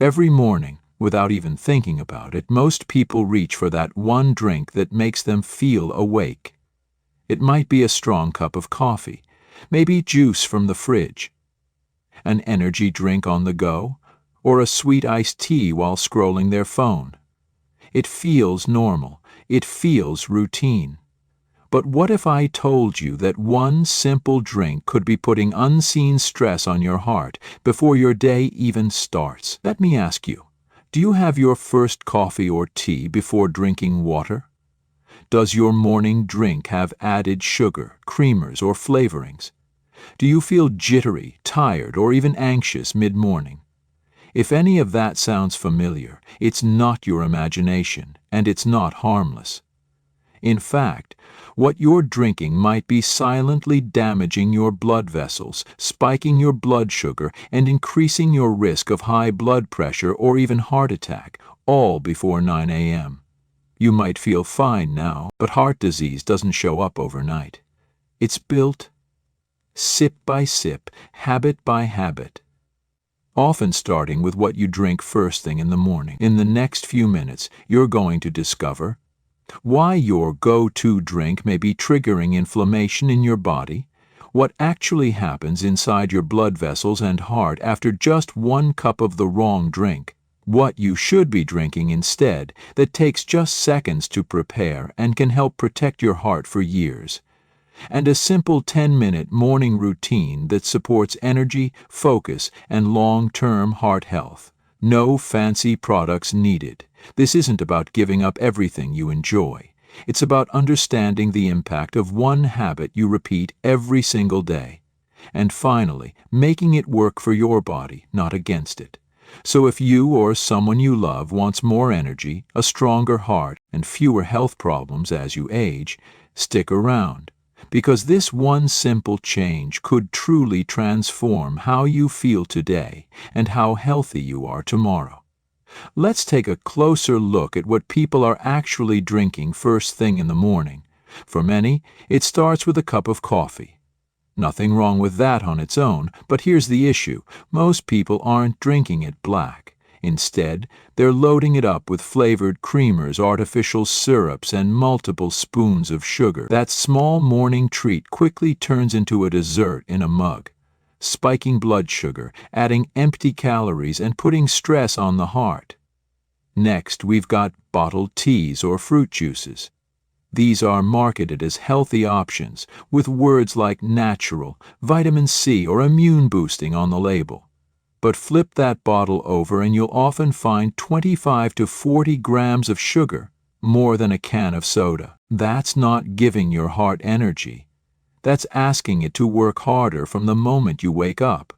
Every morning, without even thinking about it, most people reach for that one drink that makes them feel awake. It might be a strong cup of coffee, maybe juice from the fridge, an energy drink on the go, or a sweet iced tea while scrolling their phone. It feels normal. It feels routine. But what if I told you that one simple drink could be putting unseen stress on your heart before your day even starts? Let me ask you, do you have your first coffee or tea before drinking water? Does your morning drink have added sugar, creamers, or flavorings? Do you feel jittery, tired, or even anxious mid-morning? If any of that sounds familiar, it's not your imagination, and it's not harmless. In fact, what you're drinking might be silently damaging your blood vessels, spiking your blood sugar, and increasing your risk of high blood pressure or even heart attack, all before 9 a.m. You might feel fine now, but heart disease doesn't show up overnight. It's built sip by sip, habit by habit, often starting with what you drink first thing in the morning. In the next few minutes, you're going to discover why your go-to drink may be triggering inflammation in your body, what actually happens inside your blood vessels and heart after just one cup of the wrong drink, what you should be drinking instead that takes just seconds to prepare and can help protect your heart for years, and a simple 10-minute morning routine that supports energy, focus, and long-term heart health. No fancy products needed. This isn't about giving up everything you enjoy. It's about understanding the impact of one habit you repeat every single day, and finally, making it work for your body, not against it. So if you or someone you love wants more energy, a stronger heart, and fewer health problems as you age, stick around, because this one simple change could truly transform how you feel today and how healthy you are tomorrow. Let's take a closer look at what people are actually drinking first thing in the morning. For many, it starts with a cup of coffee. Nothing wrong with that on its own, but here's the issue. Most people aren't drinking it black. Instead, they're loading it up with flavored creamers, artificial syrups, and multiple spoons of sugar. That small morning treat quickly turns into a dessert in a mug, spiking blood sugar, adding empty calories, and putting stress on the heart. Next, we've got bottled teas or fruit juices. These are marketed as healthy options, with words like natural, vitamin C, or immune boosting on the label. But flip that bottle over and you'll often find 25 to 40 grams of sugar, more than a can of soda. That's not giving your heart energy. That's asking it to work harder from the moment you wake up.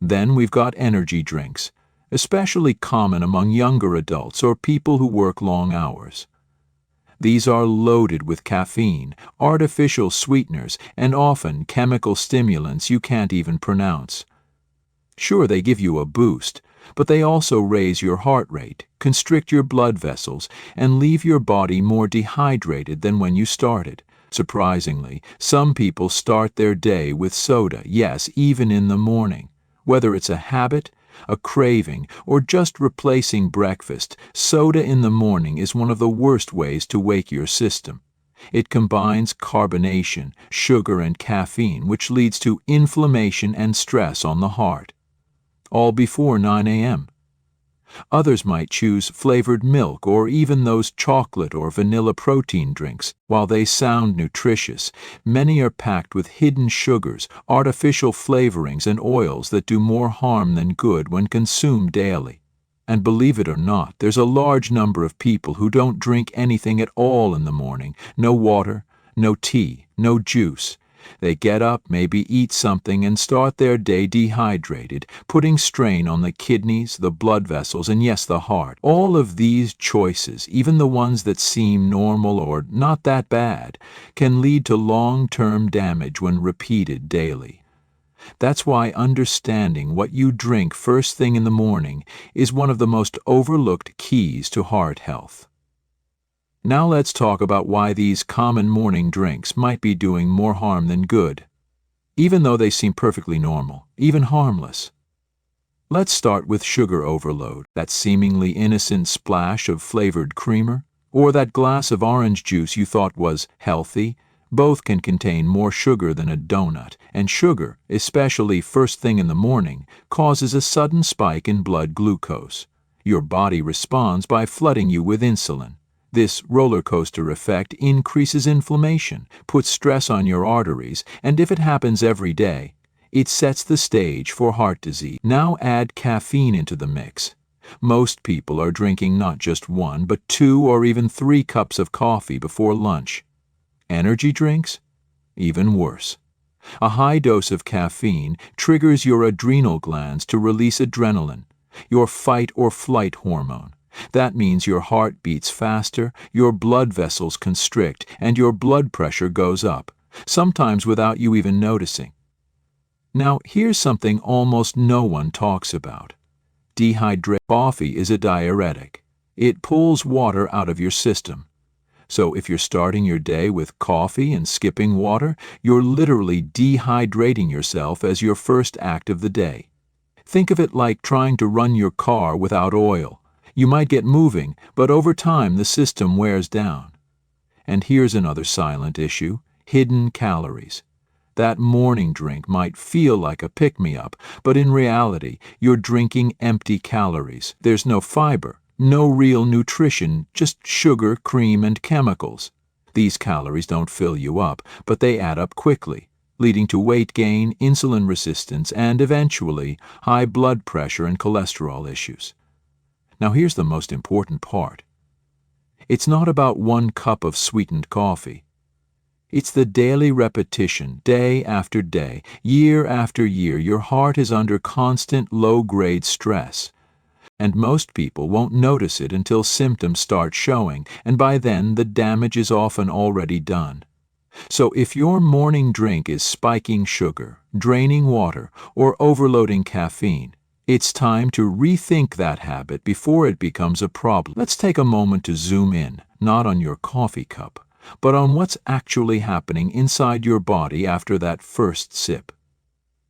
Then we've got energy drinks, especially common among younger adults or people who work long hours. These are loaded with caffeine, artificial sweeteners, and often chemical stimulants you can't even pronounce. Sure, they give you a boost, but they also raise your heart rate, constrict your blood vessels, and leave your body more dehydrated than when you started. Surprisingly, some people start their day with soda, yes, even in the morning. Whether it's a habit, a craving, or just replacing breakfast, soda in the morning is one of the worst ways to wake your system. It combines carbonation, sugar, and caffeine, which leads to inflammation and stress on the heart, all before 9 a.m. Others might choose flavored milk or even those chocolate or vanilla protein drinks. While they sound nutritious, many are packed with hidden sugars, artificial flavorings, and oils that do more harm than good when consumed daily. And believe it or not, there's a large number of people who don't drink anything at all in the morning. No water, no tea, no juice. They get up, maybe eat something, and start their day dehydrated, putting strain on the kidneys, the blood vessels, and yes, the heart. All of these choices, even the ones that seem normal or not that bad, can lead to long-term damage when repeated daily. That's why understanding what you drink first thing in the morning is one of the most overlooked keys to heart health. Now let's talk about why these common morning drinks might be doing more harm than good, even though they seem perfectly normal, even harmless. Let's start with sugar overload, that seemingly innocent splash of flavored creamer, or that glass of orange juice you thought was healthy. Both can contain more sugar than a donut, and sugar, especially first thing in the morning, causes a sudden spike in blood glucose. Your body responds by flooding you with insulin. This roller coaster effect increases inflammation, puts stress on your arteries, and if it happens every day, it sets the stage for heart disease. Now add caffeine into the mix. Most people are drinking not just 1, but 2 or even 3 cups of coffee before lunch. Energy drinks? Even worse. A high dose of caffeine triggers your adrenal glands to release adrenaline, your fight or flight hormone. That means your heart beats faster, your blood vessels constrict, and your blood pressure goes up, sometimes without you even noticing. Now, here's something almost no one talks about. Dehydrated coffee is a diuretic. It pulls water out of your system. So if you're starting your day with coffee and skipping water, you're literally dehydrating yourself as your first act of the day. Think of it like trying to run your car without oil. You might get moving, but over time the system wears down. And here's another silent issue: hidden calories. That morning drink might feel like a pick-me-up, but in reality, you're drinking empty calories. There's no fiber, no real nutrition, just sugar, cream, and chemicals. These calories don't fill you up, but they add up quickly, leading to weight gain, insulin resistance, and eventually high blood pressure and cholesterol issues. Now here's the most important part. It's not about 1 cup of sweetened coffee. It's the daily repetition, day after day, year after year. Your heart is under constant low-grade stress. And most people won't notice it until symptoms start showing, and by then the damage is often already done. So if your morning drink is spiking sugar, draining water, or overloading caffeine, it's time to rethink that habit before it becomes a problem. Let's take a moment to zoom in, not on your coffee cup, but on what's actually happening inside your body after that first sip.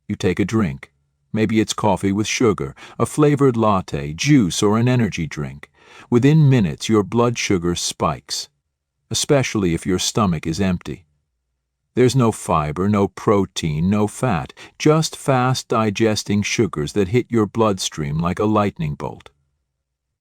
You take a drink. Maybe it's coffee with sugar, a flavored latte, juice, or an energy drink. Within minutes, your blood sugar spikes, especially if your stomach is empty. There's no fiber, no protein, no fat, just fast-digesting sugars that hit your bloodstream like a lightning bolt.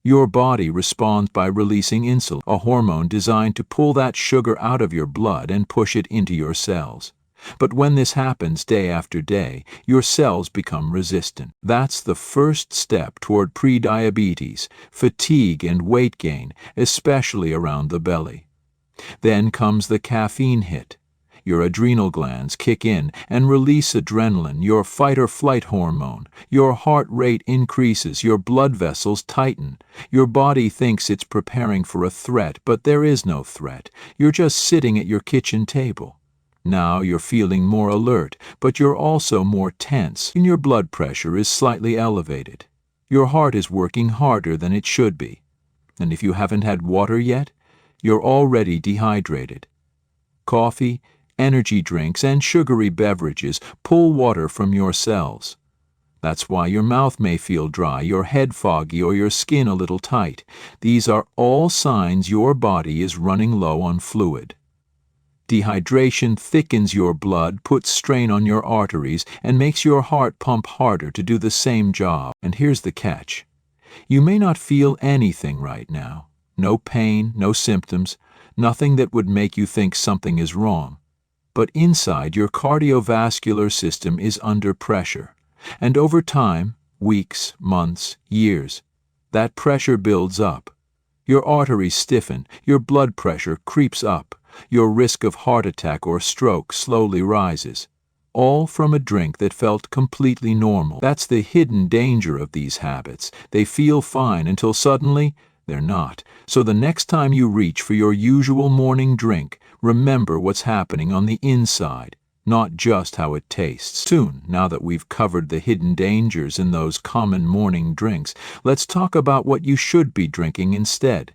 Your body responds by releasing insulin, a hormone designed to pull that sugar out of your blood and push it into your cells. But when this happens day after day, your cells become resistant. That's the first step toward prediabetes, fatigue, and weight gain, especially around the belly. Then comes the caffeine hit. Your adrenal glands kick in and release adrenaline, your fight-or-flight hormone. Your heart rate increases, your blood vessels tighten. Your body thinks it's preparing for a threat, but there is no threat. You're just sitting at your kitchen table. Now you're feeling more alert, but you're also more tense, and your blood pressure is slightly elevated. Your heart is working harder than it should be. And if you haven't had water yet, you're already dehydrated. Coffee, energy drinks, and sugary beverages pull water from your cells. That's why your mouth may feel dry, your head foggy, or your skin a little tight. These are all signs your body is running low on fluid. Dehydration thickens your blood, puts strain on your arteries, and makes your heart pump harder to do the same job. And here's the catch. You may not feel anything right now. No pain, no symptoms, nothing that would make you think something is wrong. But inside, your cardiovascular system is under pressure. And over time, weeks, months, years, that pressure builds up. Your arteries stiffen, your blood pressure creeps up, your risk of heart attack or stroke slowly rises. All from a drink that felt completely normal. That's the hidden danger of these habits. They feel fine until suddenly they're not. So the next time you reach for your usual morning drink, remember what's happening on the inside, not just how it tastes. Soon, now that we've covered the hidden dangers in those common morning drinks, let's talk about what you should be drinking instead.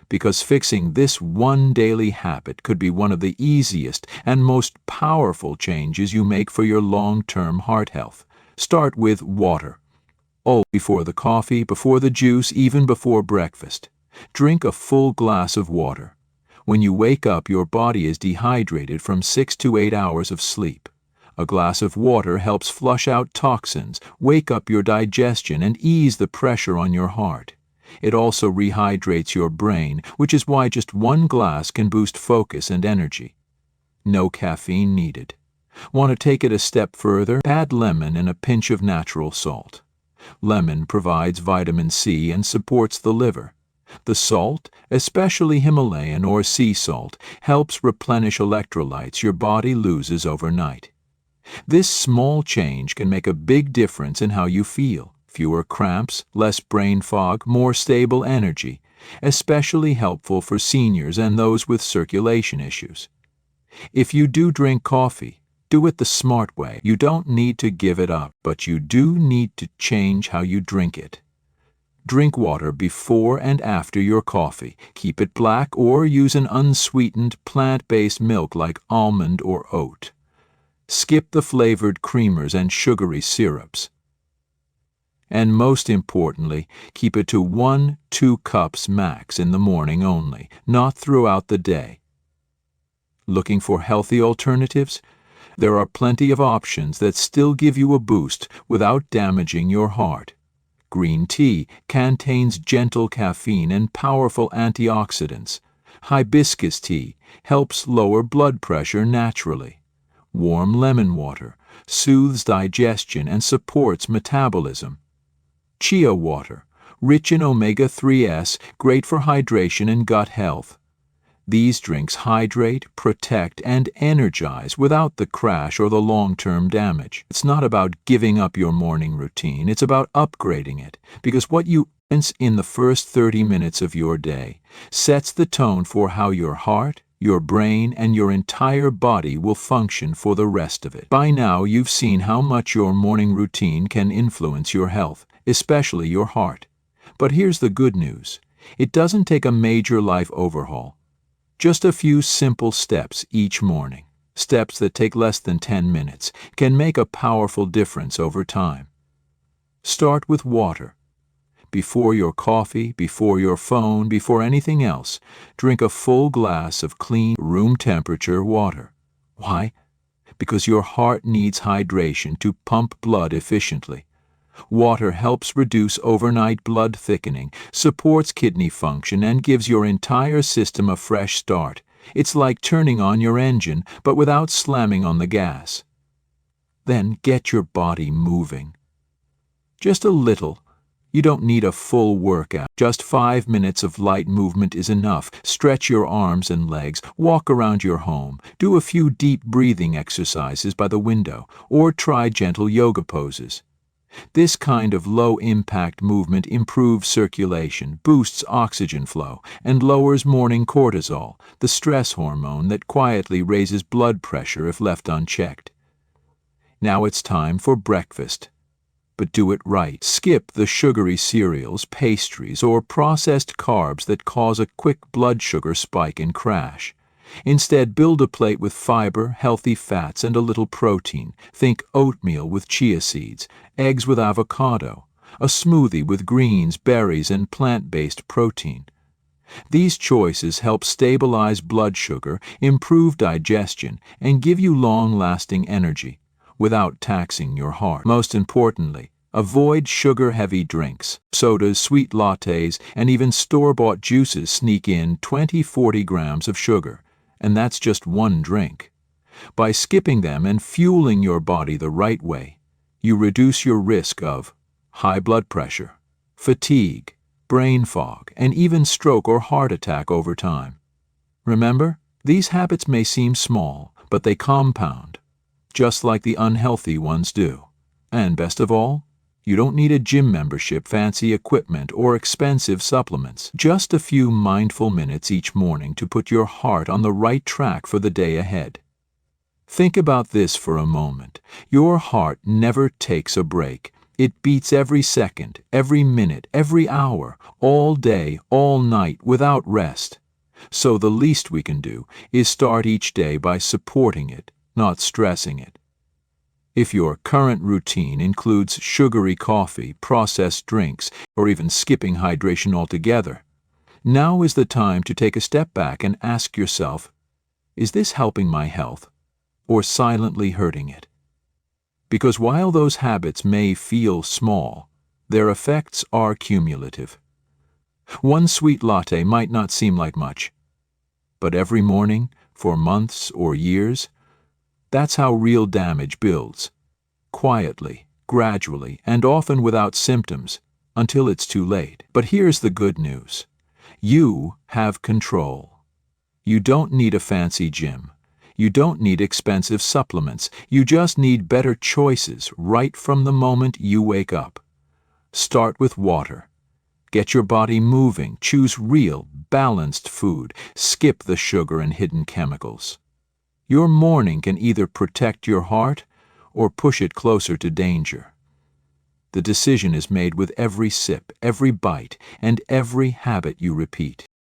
Because fixing this one daily habit could be one of the easiest and most powerful changes you make for your long-term heart health. Start with water. Oh, before the coffee, before the juice, even before breakfast. Drink a full glass of water. When you wake up, your body is dehydrated from 6 to 8 hours of sleep. A glass of water helps flush out toxins, wake up your digestion, and ease the pressure on your heart. It also rehydrates your brain, which is why just one glass can boost focus and energy. No caffeine needed. Want to take it a step further? Add lemon and a pinch of natural salt. Lemon provides vitamin C and supports the liver. The salt, especially Himalayan or sea salt, helps replenish electrolytes your body loses overnight. This small change can make a big difference in how you feel. Fewer cramps, less brain fog, more stable energy, especially helpful for seniors and those with circulation issues. If you do drink coffee, do it the smart way. You don't need to give it up, but you do need to change how you drink it. Drink water before and after your coffee. Keep it black or use an unsweetened plant-based milk like almond or oat. Skip the flavored creamers and sugary syrups. And most importantly, keep it to 1-2 cups max in the morning only, not throughout the day. Looking for healthy alternatives? There are plenty of options that still give you a boost without damaging your heart. Green tea contains gentle caffeine and powerful antioxidants. Hibiscus tea helps lower blood pressure naturally. Warm lemon water soothes digestion and supports metabolism. Chia water, rich in omega-3s, great for hydration and gut health. These drinks hydrate, protect, and energize without the crash or the long-term damage. It's not about giving up your morning routine, it's about upgrading it, because what you experience in the first 30 minutes of your day sets the tone for how your heart, your brain, and your entire body will function for the rest of it. By now, you've seen how much your morning routine can influence your health, especially your heart. But here's the good news. It doesn't take a major life overhaul. Just a few simple steps each morning, steps that take less than 10 minutes, can make a powerful difference over time. Start with water. Before your coffee, before your phone, before anything else, drink a full glass of clean, room-temperature water. Why? Because your heart needs hydration to pump blood efficiently. Water helps reduce overnight blood thickening, supports kidney function, and gives your entire system a fresh start. It's like turning on your engine, but without slamming on the gas. Then get your body moving. Just a little. You don't need a full workout. Just 5 minutes of light movement is enough. Stretch your arms and legs, walk around your home, do a few deep breathing exercises by the window, or try gentle yoga poses. This kind of low-impact movement improves circulation, boosts oxygen flow, and lowers morning cortisol, the stress hormone that quietly raises blood pressure if left unchecked. Now it's time for breakfast. But do it right. Skip the sugary cereals, pastries, or processed carbs that cause a quick blood sugar spike and crash. Instead, build a plate with fiber, healthy fats, and a little protein. Think oatmeal with chia seeds, eggs with avocado, a smoothie with greens, berries, and plant-based protein. These choices help stabilize blood sugar, improve digestion, and give you long-lasting energy without taxing your heart. Most importantly, avoid sugar-heavy drinks. Sodas, sweet lattes, and even store-bought juices sneak in 20-40 grams of sugar. And that's just one drink. By skipping them and fueling your body the right way, you reduce your risk of high blood pressure, fatigue, brain fog, and even stroke or heart attack over time. Remember, these habits may seem small, but they compound, just like the unhealthy ones do. And best of all, you don't need a gym membership, fancy equipment, or expensive supplements. Just a few mindful minutes each morning to put your heart on the right track for the day ahead. Think about this for a moment. Your heart never takes a break. It beats every second, every minute, every hour, all day, all night, without rest. So the least we can do is start each day by supporting it, not stressing it. If your current routine includes sugary coffee, processed drinks, or even skipping hydration altogether, now is the time to take a step back and ask yourself, is this helping my health or silently hurting it? Because while those habits may feel small, their effects are cumulative. One sweet latte might not seem like much, but every morning, for months or years, that's how real damage builds. Quietly, gradually, and often without symptoms, until it's too late. But here's the good news. You have control. You don't need a fancy gym. You don't need expensive supplements. You just need better choices right from the moment you wake up. Start with water. Get your body moving. Choose real, balanced food. Skip the sugar and hidden chemicals. Your morning can either protect your heart or push it closer to danger. The decision is made with every sip, every bite, and every habit you repeat.